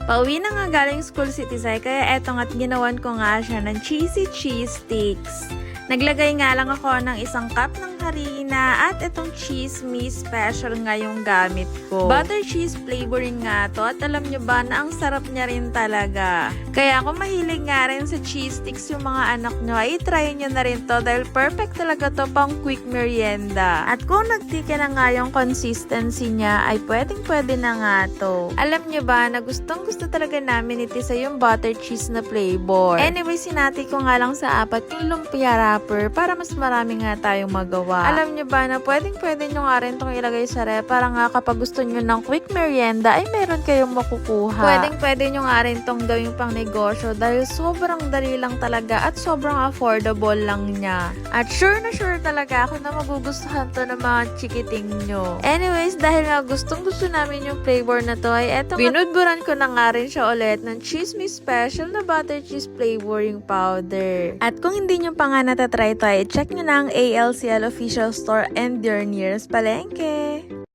Pauwi na nga galing school si Tisay, kaya eto nga't ginawan ko nga siya ng cheesy cheese sticks. Naglagay nga lang ako ng isang cup ng harina at itong cheese me special nga yung gamit ko. Butter cheese flavoring nga to at alam nyo ba na ang sarap niya rin talaga. Kaya kung mahilig nga rin sa cheese sticks yung mga anak nyo, ay try nyo na rin to dahil perfect talaga to pang quick merienda. At kung nagtika na nga yung consistency niya, ay pwedeng-pwede na nga to. Alam nyo ba na gustong-gusto talaga namin iti sa yung butter cheese na flavor. Anyway, sinati ko nga lang sa 4 yung lumpia wrapper para mas marami nga tayong magawa. Alam nyo ba na pwedeng-pwede nyo nga rin itong ilagay sa ref para nga kapag gusto nyo ng quick merienda ay meron kayong makukuha. Pwedeng-pwede nyo nga rin itong gawing pang negosyo dahil sobrang dali lang talaga at sobrang affordable lang niya. At sure na sure talaga ako na magugustuhan to ng mga chikiting nyo. Anyways, dahil nga gustong-gusto namin yung flavor na to ay eto binudburan ko na nga rin siya ulit ng Cheese Me Special na butter cheese flavoring powder. At kung hindi nyo pa nga natatry to ay check nyo na ang ALCL official store and your nearest palengke.